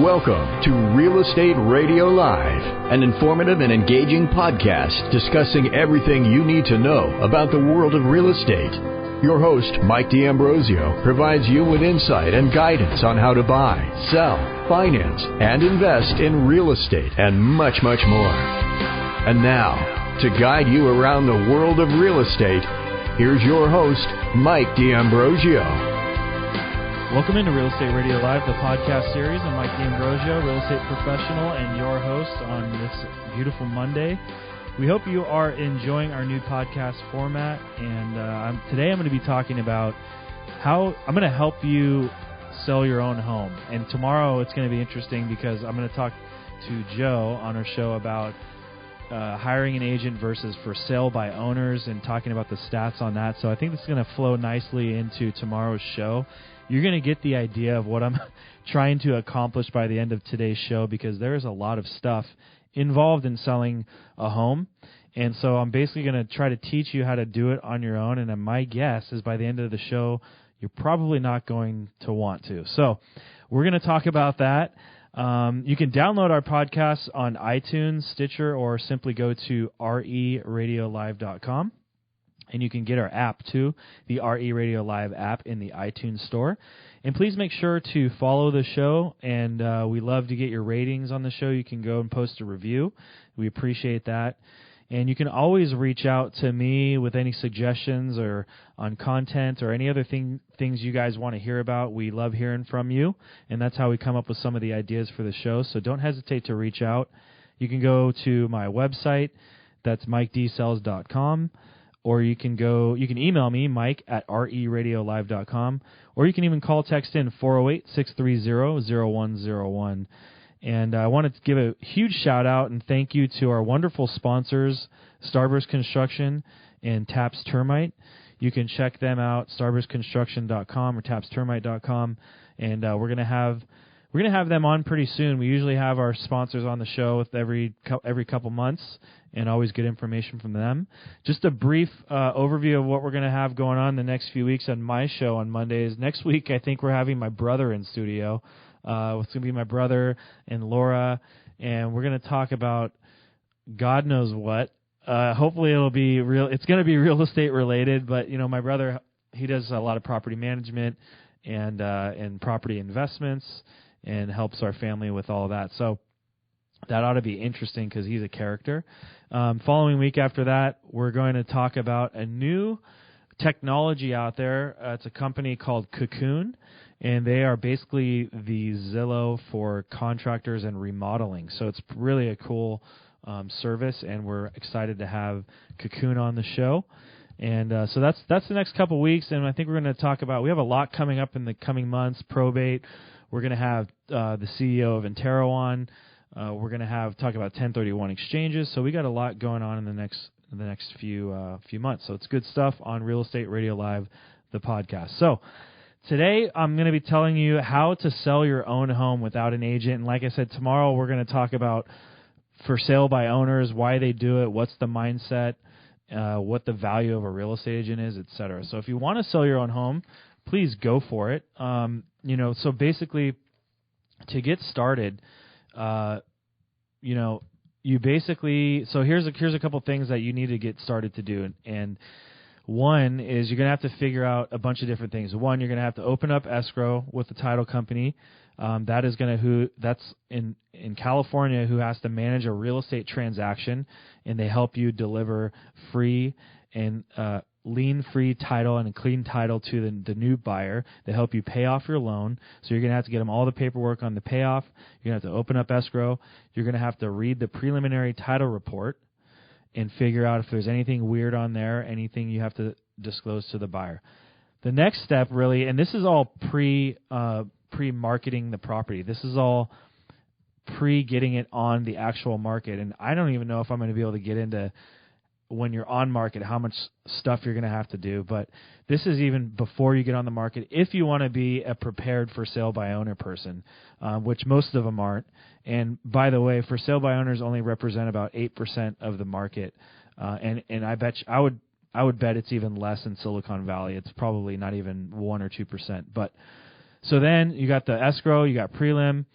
Welcome to Real Estate Radio Live, an informative and engaging podcast discussing everything you need to know about the world of real estate. Your host, Mike D'Ambrosio, provides you with insight and guidance on how to buy, sell, finance, and invest in real estate and much, much more. And now, to guide you around the world of real estate, here's your host, Mike D'Ambrosio. Welcome into Real Estate Radio Live, the podcast series. I'm Mike D'Ambrosio, real estate professional and your host on this beautiful Monday. We hope you are enjoying our new podcast format, and today I'm going to be talking about how I'm going to help you sell your own home. And tomorrow it's going to be interesting because I'm going to talk to Joe on our show about hiring an agent versus for sale by owners and talking about the stats on that. So I think this is going to flow nicely into tomorrow's show. You're going to get the idea of what I'm trying to accomplish by the end of today's show, because there's a lot of stuff involved in selling a home. And so I'm basically going to try to teach you how to do it on your own. And my guess is by the end of the show, you're probably not going to want to. So we're going to talk about that. You can download our podcasts on iTunes, Stitcher, or simply go to reradiolive.com. And you can get our app, too, the RE Radio Live app in the iTunes store. And please make sure to follow the show, and we love to get your ratings on the show. You can go and post a review. We appreciate that. And you can always reach out to me with any suggestions or on content or any other things you guys want to hear about. We love hearing from you, and that's how we come up with some of the ideas for the show. So don't hesitate to reach out. You can go to my website. That's MikeDsells.com. Or you can email me, Mike, at reradiolive.com. Or you can even call, text in 408-630-0101. And I wanted to give a huge shout-out and thank you to our wonderful sponsors, Starburst Construction and Taps Termite. You can check them out, starburstconstruction.com or tapstermite.com. And we're going to have them on pretty soon. We usually have our sponsors on the show with every couple months, and always good information from them. Just a brief overview of what we're going to have going on the next few weeks on my show on Mondays. Next week, I think we're having my brother in studio. It's going to be my brother and Laura, and we're going to talk about God knows what. Hopefully it'll be real. It's going to be real estate related, but my brother, he does a lot of property management and property investments, and helps our family with all of that. So that ought to be interesting because he's a character. Following week after that, we're going to talk about a new technology out there. It's a company called Cocoon, and they are basically the Zillow for contractors and remodeling. So it's really a cool service, and we're excited to have Cocoon on the show. And so that's the next couple weeks, and I think we're going to talk about, we have a lot coming up in the coming months, probate. We're going to have the CEO of Intero on. We're going to talk about 1031 exchanges. So we got a lot going on in the next few months. So it's good stuff on Real Estate Radio Live, the podcast. So today I'm going to be telling you how to sell your own home without an agent. And like I said, tomorrow we're going to talk about for sale by owners, why they do it, what's the mindset, what the value of a real estate agent is, et cetera. So if you want to sell your own home, please go for it. So basically, to get started, you here's a couple things that you need to get started to do. And one is you're going to have to figure out a bunch of different things. One, you're going to have to open up escrow with the title company. That's in California, who has to manage a real estate transaction, and they help you deliver free and lien-free title and a clean title to the new buyer. They help you pay off your loan. So you're going to have to get them all the paperwork on the payoff. You're going to have to open up escrow. You're going to have to read the preliminary title report and figure out if there's anything weird on there, anything you have to disclose to the buyer. The next step, really, and this is all pre-marketing the property. This is all getting it on the actual market. And I don't even know if I'm going to be able to get into, when you're on market, how much stuff you're going to have to do. But this is even before you get on the market, if you want to be a prepared for sale by owner person, which most of them aren't. And by the way, for sale by owners only represent about 8% of the market. And I bet I would bet it's even less in Silicon Valley. It's probably not even 1 or 2%. But so then you got the escrow, you got prelim,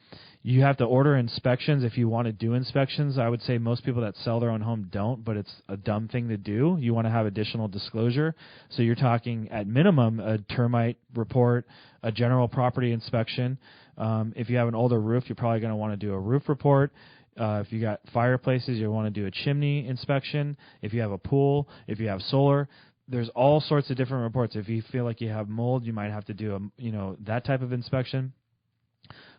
You have to order inspections if you want to do inspections. I would say most people that sell their own home don't, but it's a dumb thing to do. You want to have additional disclosure. So you're talking at minimum a termite report, a general property inspection. If you have an older roof, you're probably going to want to do a roof report. If you got fireplaces, you want to do a chimney inspection. If you have a pool, if you have solar, there's all sorts of different reports. If you feel like you have mold, you might have to do that type of inspection.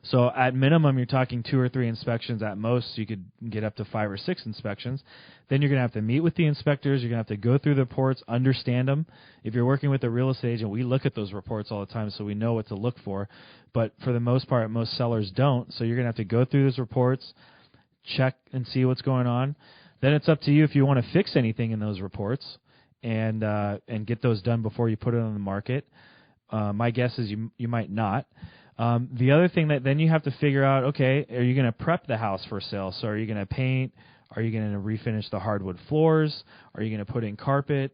So at minimum, you're talking 2 or 3 inspections at most. You could get up to 5 or 6 inspections. Then you're going to have to meet with the inspectors. You're going to have to go through the reports, understand them. If you're working with a real estate agent, we look at those reports all the time, so we know what to look for. But for the most part, most sellers don't. So you're going to have to go through those reports, check and see what's going on. Then it's up to you if you want to fix anything in those reports and get those done before you put it on the market. My guess is you might not. The other thing that then you have to figure out, okay, are you going to prep the house for sale? So are you going to paint? Are you going to refinish the hardwood floors? Are you going to put in carpet?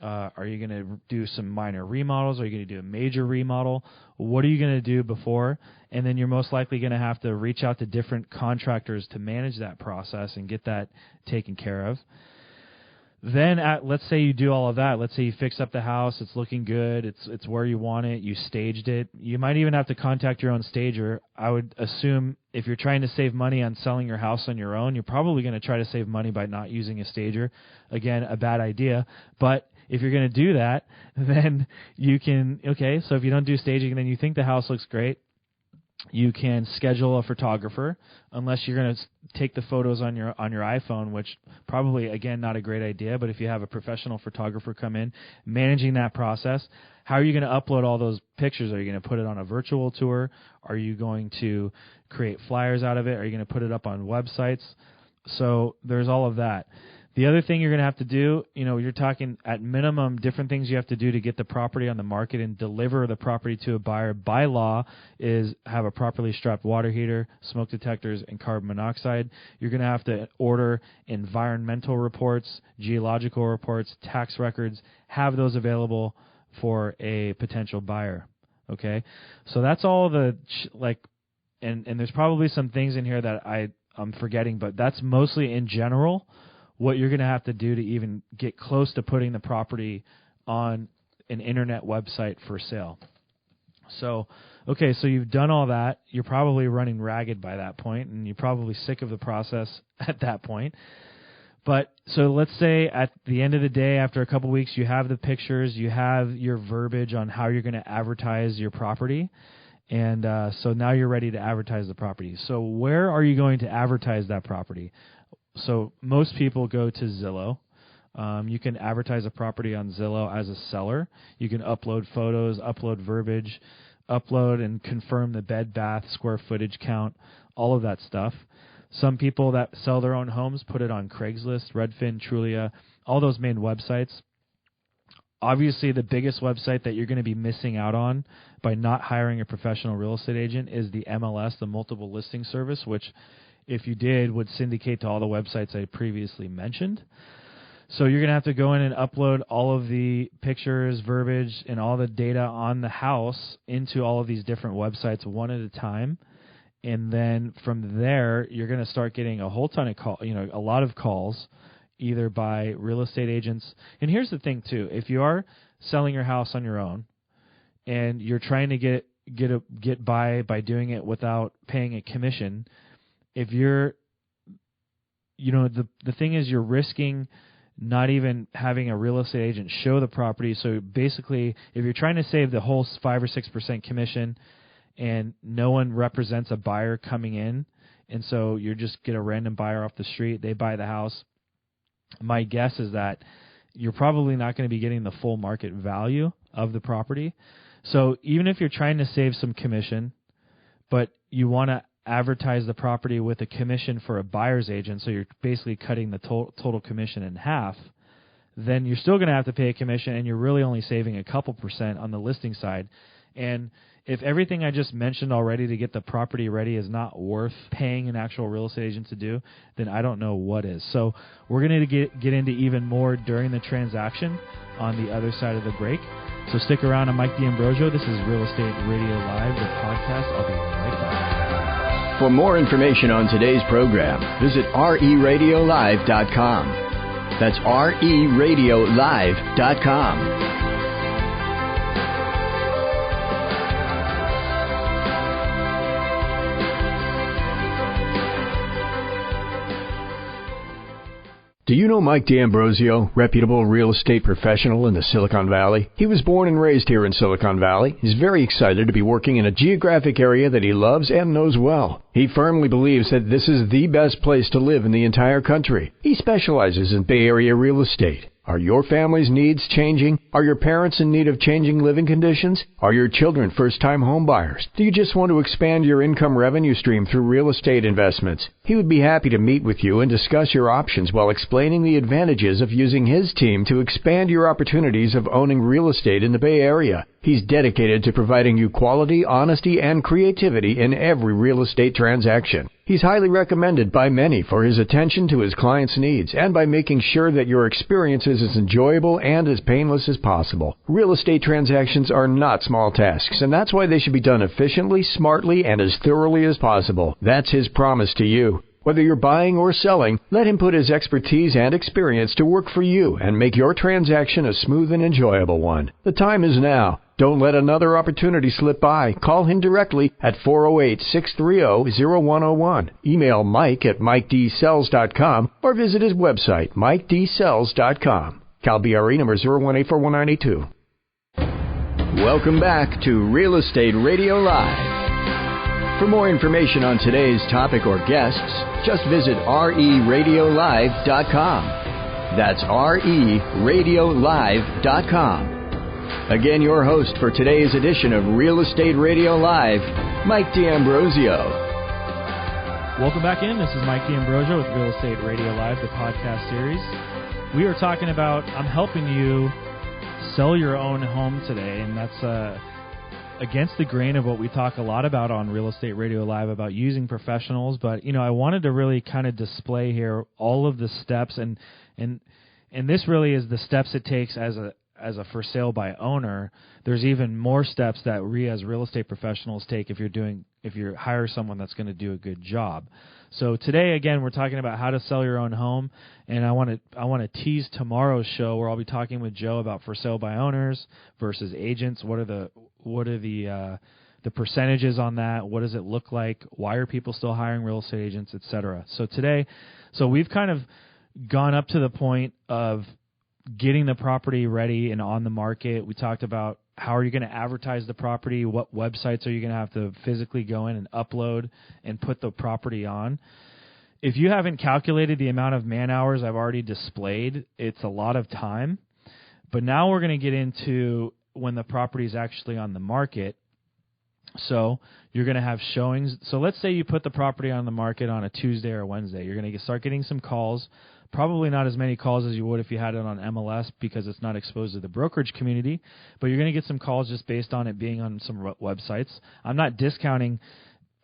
Are you going to do some minor remodels? Are you going to do a major remodel? What are you going to do before? And then you're most likely going to have to reach out to different contractors to manage that process and get that taken care of. Then let's say you do all of that. Let's say you fix up the house. It's looking good. It's where you want it. You staged it. You might even have to contact your own stager. I would assume if you're trying to save money on selling your house on your own, you're probably going to try to save money by not using a stager. Again, a bad idea. But if you're going to do that, then you can, okay, so if you don't do staging and then you think the house looks great, you can schedule a photographer, unless you're going to take the photos on your iPhone, which probably, again, not a great idea. But if you have a professional photographer come in, managing that process, how are you going to upload all those pictures? Are you going to put it on a virtual tour? Are you going to create flyers out of it? Are you going to put it up on websites? So there's all of that. The other thing you're going to have to do, you're talking at minimum different things you have to do to get the property on the market and deliver the property to a buyer by law is have a properly strapped water heater, smoke detectors, and carbon monoxide. You're going to have to order environmental reports, geological reports, tax records, have those available for a potential buyer. Okay? So that's all the, and there's probably some things in here that I'm forgetting, but that's mostly in general what you're going to have to do to even get close to putting the property on an internet website for sale. So, okay, so you've done all that. You're probably running ragged by that point, and you're probably sick of the process at that point. But so let's say at the end of the day, after a couple weeks, you have the pictures, you have your verbiage on how you're going to advertise your property. And so now you're ready to advertise the property. So where are you going to advertise that property? So most people go to Zillow. You can advertise a property on Zillow as a seller. You can upload photos, upload verbiage, upload and confirm the bed, bath, square footage count, all of that stuff. Some people that sell their own homes put it on Craigslist, Redfin, Trulia, all those main websites. Obviously, the biggest website that you're going to be missing out on by not hiring a professional real estate agent is the MLS, the multiple listing service, which if you did, would syndicate to all the websites I previously mentioned. So you're going to have to go in and upload all of the pictures, verbiage, and all the data on the house into all of these different websites one at a time. And then from there, you're going to start getting a whole ton of a lot of calls, either by real estate agents. And here's the thing, too. If you are selling your house on your own and you're trying to get by doing it without paying a commission, if you're, the thing is you're risking not even having a real estate agent show the property. So basically, if you're trying to save the whole 5 or 6% commission and no one represents a buyer coming in, and so you just get a random buyer off the street, they buy the house, my guess is that you're probably not going to be getting the full market value of the property. So even if you're trying to save some commission, but you want to advertise the property with a commission for a buyer's agent, so you're basically cutting the total commission in half, then you're still going to have to pay a commission, and you're really only saving a couple percent on the listing side. And if everything I just mentioned already to get the property ready is not worth paying an actual real estate agent to do, then I don't know what is. So we're going to get into even more during the transaction on the other side of the break. So stick around. I'm Mike D'Ambrosio. This is Real Estate Radio Live, the podcast. I'll be right back. For more information on today's program, visit reradiolive.com. That's reradiolive.com. Do you know Mike D'Ambrosio, reputable real estate professional in the Silicon Valley? He was born and raised here in Silicon Valley. He's very excited to be working in a geographic area that he loves and knows well. He firmly believes that this is the best place to live in the entire country. He specializes in Bay Area real estate. Are your family's needs changing? Are your parents in need of changing living conditions? Are your children first-time home buyers? Do you just want to expand your income revenue stream through real estate investments? He would be happy to meet with you and discuss your options while explaining the advantages of using his team to expand your opportunities of owning real estate in the Bay Area. He's dedicated to providing you quality, honesty, and creativity in every real estate transaction. He's highly recommended by many for his attention to his clients' needs and by making sure that your experience is as enjoyable and as painless as possible. Real estate transactions are not small tasks, and that's why they should be done efficiently, smartly, and as thoroughly as possible. That's his promise to you. Whether you're buying or selling, let him put his expertise and experience to work for you and make your transaction a smooth and enjoyable one. The time is now. Don't let another opportunity slip by. Call him directly at 408-630-0101. Email Mike at MikeDsells.com or visit his website, MikeDsells.com. CalBRE number 0184192. Welcome back to Real Estate Radio Live. For more information on today's topic or guests, just visit reradiolive.com. That's reradiolive.com. Again, your host for today's edition of Real Estate Radio Live, Mike D'Ambrosio. Welcome back in. This is Mike D'Ambrosio with Real Estate Radio Live, the podcast series. We are talking about, I'm helping you sell your own home today, and that's against the grain of what we talk a lot about on Real Estate Radio Live about using professionals. But, you know, I wanted to really kind of display here all of the steps, and this really is the steps it takes as a for sale by owner. There's even more steps that we as real estate professionals take if you hire someone that's going to do a good job. So today, again, we're talking about how to sell your own home, and I want to tease tomorrow's show where I'll be talking with Joe about for sale by owners versus agents. What are the percentages on that? What does it look like? Why are people still hiring real estate agents, etc. So we've kind of gone up to the point of getting the property ready and on the market. We talked about how are you going to advertise the property, what websites are you going to have to physically go in and upload and put the property on. If you haven't calculated the amount of man hours I've already displayed, it's a lot of time. But now we're going to get into when the property is actually on the market. So you're going to have showings. So let's say you put the property on the market on a Tuesday or Wednesday. You're going to start getting some calls. Probably not as many calls as you would if you had it on MLS because it's not exposed to the brokerage community, but you're going to get some calls just based on it being on some websites. I'm not discounting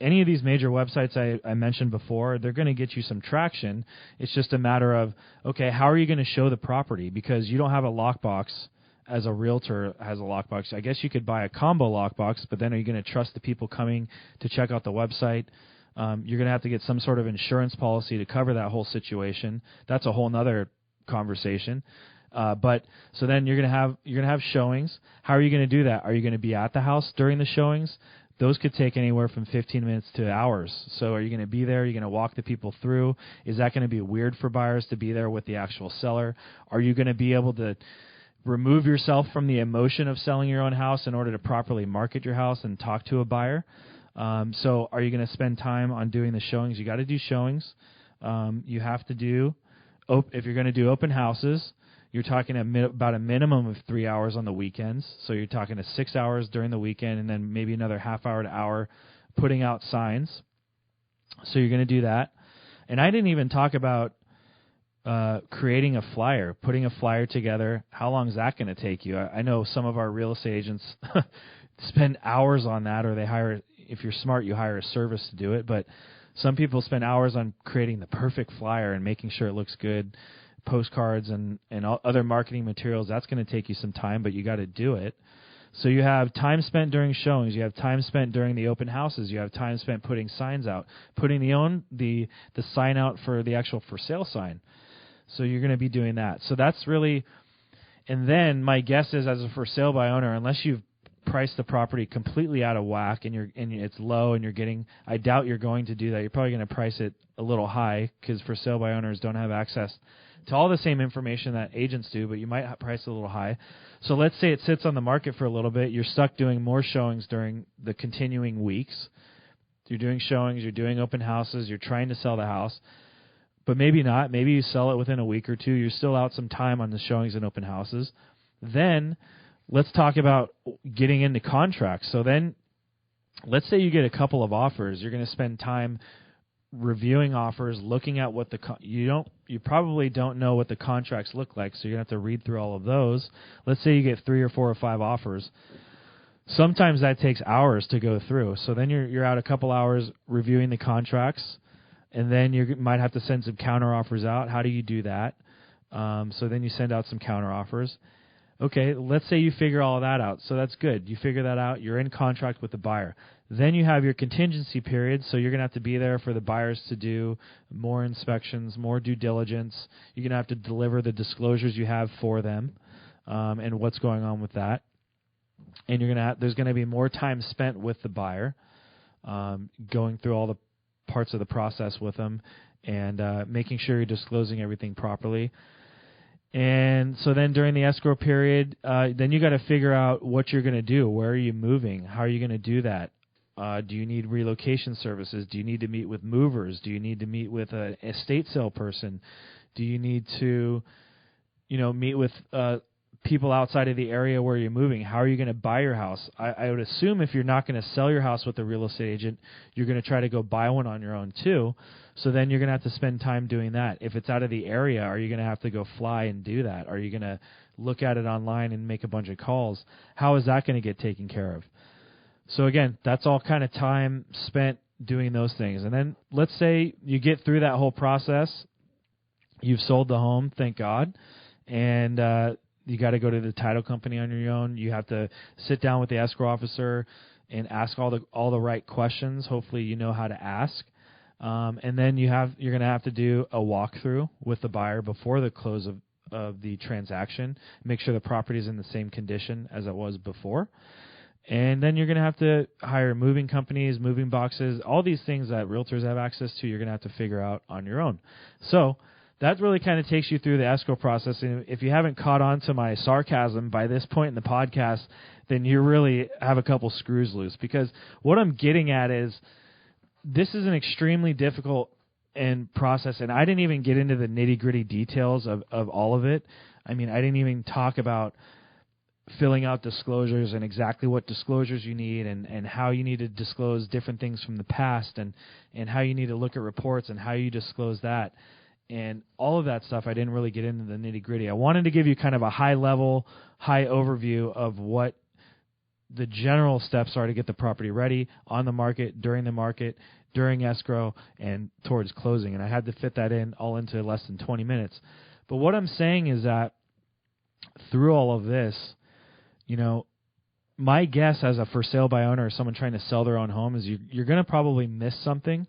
any of these major websites I mentioned before. They're going to get you some traction. It's just a matter of, okay, how are you going to show the property? Because you don't have a lockbox as a realtor has a lockbox. I guess you could buy a combo lockbox, but then are you going to trust the people coming to check out the website? You're going to have to get some sort of insurance policy to cover that whole situation. That's a whole nother conversation. But so then you're going to have showings. How are you going to do that? Are you going to be at the house during the showings? Those could take anywhere from 15 minutes to hours. So are you going to be there? Are you going to walk the people through? Is that going to be weird for buyers to be there with the actual seller? Are you going to be able to remove yourself from the emotion of selling your own house in order to properly market your house and talk to a buyer? So are you going to spend time on doing the showings? You got to do showings. You have to do, if you're going to do open houses, you're talking about a minimum of 3 hours on the weekends. So you're talking to 6 hours during the weekend and then maybe another half hour to hour putting out signs. So you're going to do that. And I didn't even talk about creating a flyer, putting a flyer together. How long is that going to take you? I know some of our real estate agents spend hours on that, or they hire, if you're smart, you hire a service to do it. But some people spend hours on creating the perfect flyer and making sure it looks good, postcards and all other marketing materials. That's going to take you some time, but you got to do it. So you have time spent during showings, you have time spent during the open houses, you have time spent putting signs out, putting the sign out for the actual for sale sign. So you're going to be doing that. So that's really, and then my guess is as a for sale by owner, unless you've priced the property completely out of whack and it's low and you're getting, I doubt you're going to do that. You're probably going to price it a little high because for sale by owners don't have access to all the same information that agents do, but you might price it a little high. So let's say it sits on the market for a little bit. You're stuck doing more showings during the continuing weeks. You're doing showings, you're doing open houses, you're trying to sell the house. But maybe not. Maybe you sell it within a week or two. You're still out some time on the showings and open houses. Then let's talk about getting into contracts. So then let's say you get a couple of offers. You're going to spend time reviewing offers, looking at what you probably don't know what the contracts look like, so you're going to have to read through all of those. Let's say you get 3 or 4 or 5 offers. Sometimes that takes hours to go through. So then you're out a couple hours reviewing the contracts. And then you might have to send some counter offers out. How do you do that? So then you send out some counter offers. Okay, let's say you figure all of that out. So that's good. You figure that out. You're in contract with the buyer. Then you have your contingency period. So you're going to have to be there for the buyers to do more inspections, more due diligence. You're going to have to deliver the disclosures you have for them and what's going on with that. And there's going to be more time spent with the buyer going through all the parts of the process with them and making sure you're disclosing everything properly. And so then during the escrow period, then you got to figure out what you're going to do. Where are you moving? How are you going to do that? Do you need relocation services? Do you need to meet with movers? Do you need to meet with an estate sale person? Do you need to, meet with people outside of the area where you're moving? How are you going to buy your house? I would assume if you're not going to sell your house with a real estate agent, you're going to try to go buy one on your own too. So then you're going to have to spend time doing that. If it's out of the area, are you going to have to go fly and do that? Are you going to look at it online and make a bunch of calls? How is that going to get taken care of? So again, that's all kind of time spent doing those things. And then let's say you get through that whole process. You've sold the home, thank God, and you got to go to the title company on your own. You have to sit down with the escrow officer and ask all the right questions. Hopefully, you know how to ask. And then you're going to have to do a walkthrough with the buyer before the close of the transaction. Make sure the property is in the same condition as it was before. And then you're going to have to hire moving companies, moving boxes, all these things that realtors have access to. You're going to have to figure out on your own. So that really kind of takes you through the escrow process. And if you haven't caught on to my sarcasm by this point in the podcast, then you really have a couple screws loose. Because what I'm getting at is this is an extremely difficult process, and I didn't even get into the nitty-gritty details of all of it. I mean, I didn't even talk about filling out disclosures and exactly what disclosures you need and how you need to disclose different things from the past and how you need to look at reports and how you disclose that. And all of that stuff, I didn't really get into the nitty-gritty. I wanted to give you kind of a high-level, high overview of what the general steps are to get the property ready, on the market, during escrow, and towards closing. And I had to fit that in all into less than 20 minutes. But what I'm saying is that through all of this, my guess as a for sale by owner or someone trying to sell their own home is you're going to probably miss something.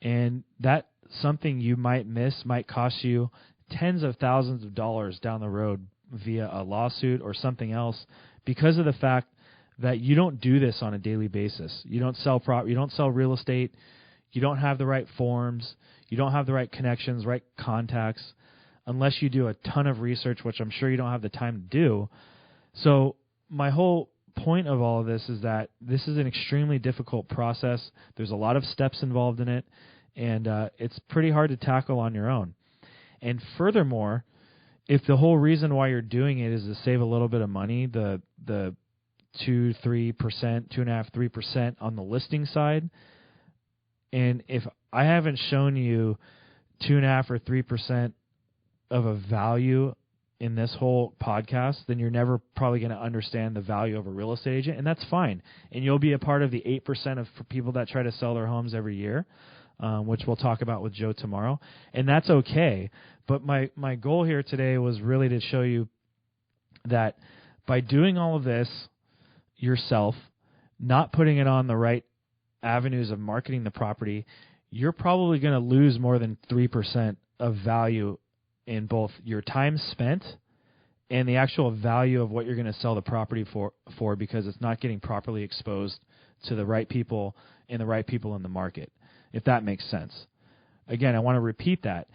And that something you might miss might cost you tens of thousands of dollars down the road via a lawsuit or something else because of the fact that you don't do this on a daily basis. You don't sell you don't sell real estate. You don't have the right forms. You don't have the right connections, right contacts, unless you do a ton of research, which I'm sure you don't have the time to do. So my whole point of all of this is that this is an extremely difficult process. There's a lot of steps involved in it, and it's pretty hard to tackle on your own. And furthermore, if the whole reason why you're doing it is to save a little bit of money, the 2-3%, 2.5-3% on the listing side, and if I haven't shown you 2.5 or 3% of a value in this whole podcast, then you're never probably going to understand the value of a real estate agent, and that's fine. And you'll be a part of the 8% of people that try to sell their homes every year, which we'll talk about with Joe tomorrow, and that's okay. But my goal here today was really to show you that by doing all of this, yourself, not putting it on the right avenues of marketing the property, you're probably going to lose more than 3% of value in both your time spent and the actual value of what you're going to sell the property for because it's not getting properly exposed to the right people and the right people in the market, if that makes sense. Again, I want to repeat that.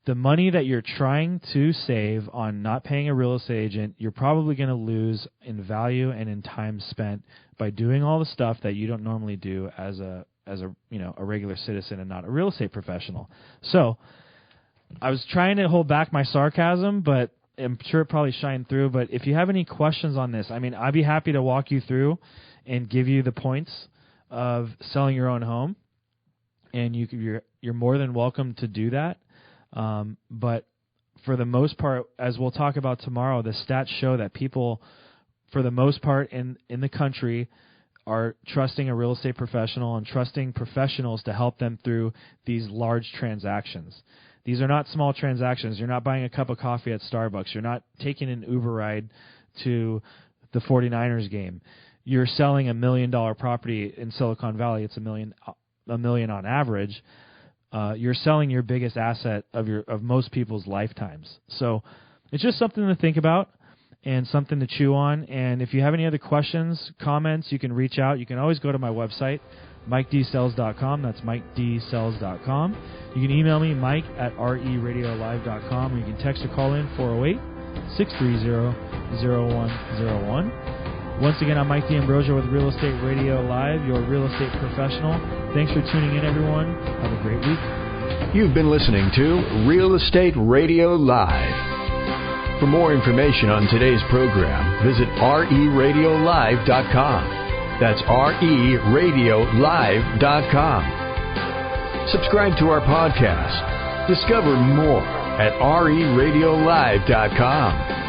The money that you're trying to save on not paying a real estate agent, you're probably going to lose in value and in time spent by doing all the stuff that you don't normally do as a regular citizen and not a real estate professional. So I was trying to hold back my sarcasm, but I'm sure it probably shined through. But if you have any questions on this, I'd be happy to walk you through and give you the points of selling your own home, and you're more than welcome to do that. But for the most part, as we'll talk about tomorrow, the stats show that people, for the most part in the country, are trusting a real estate professional and trusting professionals to help them through these large transactions. These are not small transactions. You're not buying a cup of coffee at Starbucks. You're not taking an Uber ride to the 49ers game. You're selling $1 million property in Silicon Valley. It's $1 million on average. You're selling your biggest asset of most people's lifetimes. So it's just something to think about and something to chew on. And if you have any other questions, comments, you can reach out. You can always go to my website, MikeDsells.com. That's MikeDsells.com. You can email me, Mike@RERadiolive.com, or you can text or call in 408-630-0101. Once again, I'm Mike D'Ambrosio with Real Estate Radio Live, your real estate professional. Thanks for tuning in, everyone. Have a great week. You've been listening to Real Estate Radio Live. For more information on today's program, visit RERadiolive.com. That's RERadiolive.com. Subscribe to our podcast. Discover more at RERadiolive.com.